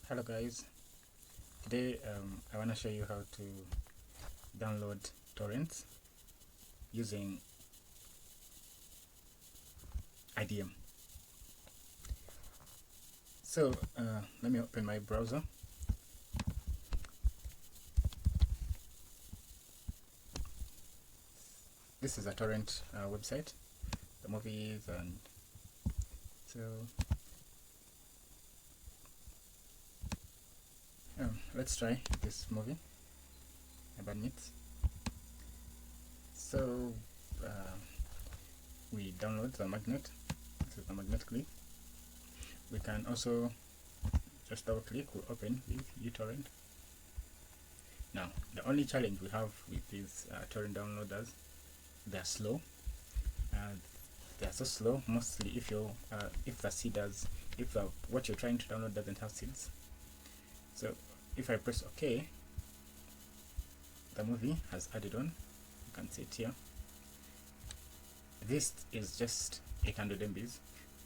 Hello guys, today I want to show you how to download torrents using IDM. So let me open my browser. This is a torrent website, the movies, and so let's try this movie about it. So we download the magnet. This is the magnet click. We can also just double click, will open with uTorrent. Now the only challenge we have with these torrent downloaders, they're slow. They're so slow, mostly if you if what you're trying to download doesn't have seeds. So if I press OK, the movie has added on. You can see it here. This is just 800 MBs,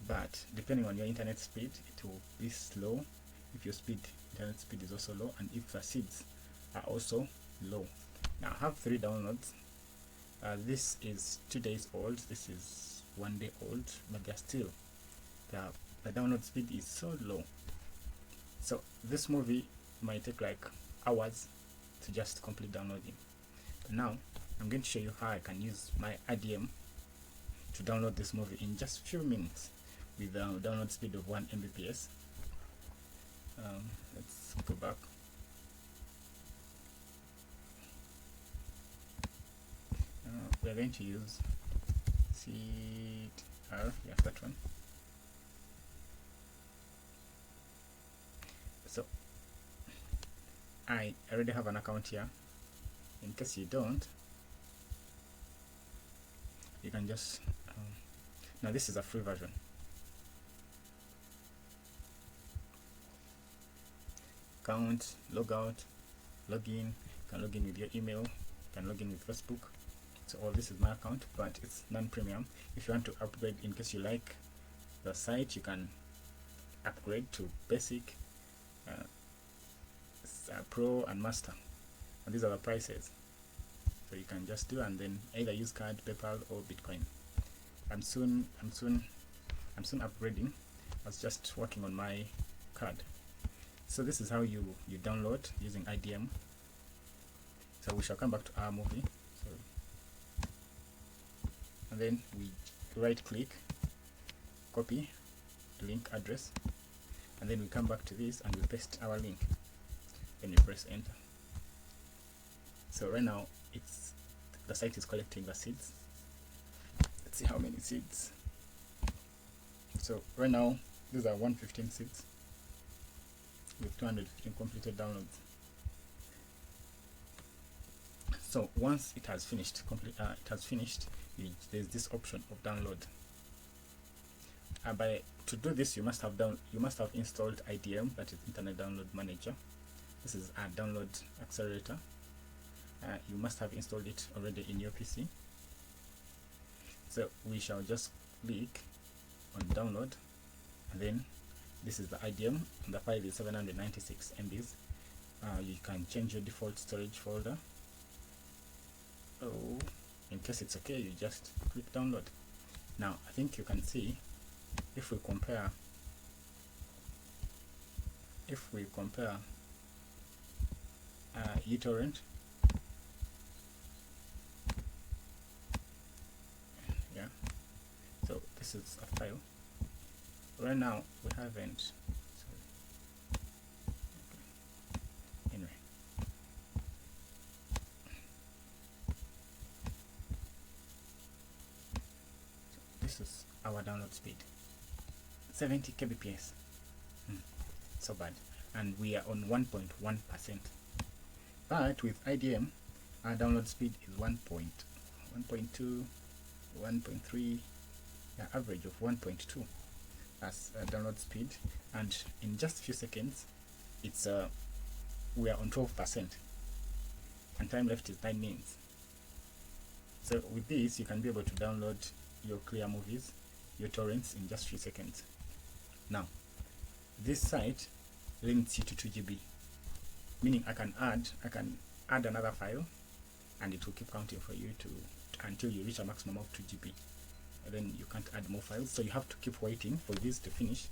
but depending on your internet speed, it will be slow. If your internet speed is also low, and if the seeds are also low. Now I have 3 downloads. This is 2 days old. This is 1 day old, but they're still the download speed is so low. So this movie might take like hours to just complete downloading. But now I'm going to show you how I can use my IDM to download this movie in just few minutes with a download speed of 1 Mbps. Let's go back. We're going to use CR, yes, that one. So I already have an account here. In case you don't, you can just now this is a free version. Account, log out, log in. You can log in with your email, you can log in with Facebook. So all this is my account, but it's non-premium. If you want to upgrade, in case you like the site, you can upgrade to basic, pro, and master, and these are the prices. So you can just do, and then either use card, PayPal, or Bitcoin. I'm soon upgrading. I was just working on my card. So this is how you download using IDM. So we shall come back to our movie. So, and then we right click, copy link address, and then we come back to this and we paste our link. Then we press enter. So right now the site is collecting the seeds. Let's see how many seeds. So right now these are 115 seeds with 215 completed downloads. So once it has finished, there's this option of download. To do this, you must have installed IDM, that is Internet Download Manager. This is a download accelerator. You must have installed it already in your PC. So we shall just click on download, and then this is the IDM, and the file is 796 MBs. You can change your default storage folder. In case it's okay, you just click download. Now I think you can see, if we compare uTorrent, yeah, so this is a file. Right now we haven't, anyway, this is our download speed, 70 kbps. So bad, and we are on 1.1%. But with IDM, our download speed is 1.2, 1.3, average of 1.2 as download speed, and in just a few seconds, it's we are on 12%, and time left is 9 minutes. So with this, you can be able to download your clear movies, your torrents, in just a few seconds. Now, this site limits you to 2 GB, meaning I can add another file and it will keep counting for you until you reach a maximum of 2 GB, and then you can't add more files, so you have to keep waiting for this to finish.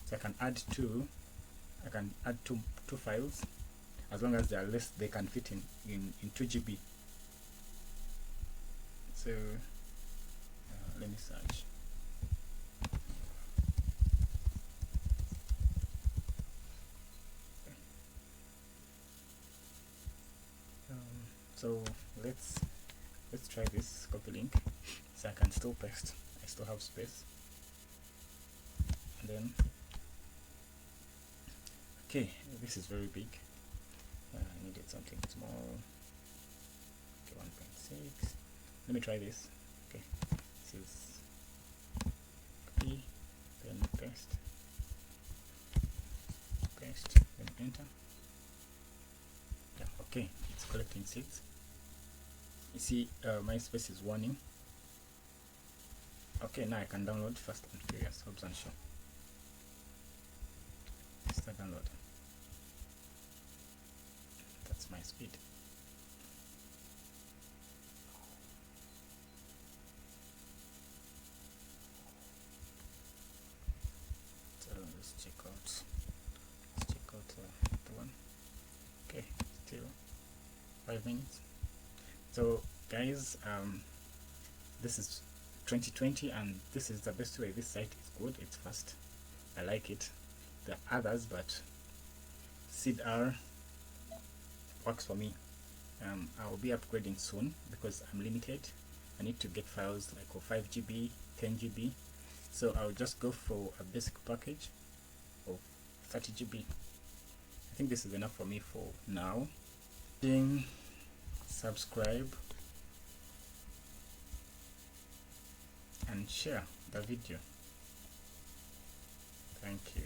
So I can add two files as long as they are less, they can fit in 2 GB. So let me search. So let's try this copy link. So I can still paste, I still have space, and then okay, this is very big. I needed something small. Okay, 1.6. Let me try this. Okay, this is copy, then paste, then enter. Yeah, okay, it's collecting seeds. You see, my space is warning. Okay, now I can download Fast and Furious Hobbs and Shaw. Start download. That's my speed. So let's check out the one. Okay, still 5 minutes. So guys, this is 2020 and this is the best way. This site is good, it's fast, I like it. There are others, but SeedR works for me. I will be upgrading soon because I'm limited. I need to get files like 5 GB, 10 GB, so I'll just go for a basic package of 30 GB. I think this is enough for me for now. Subscribe and share the video. Thank you.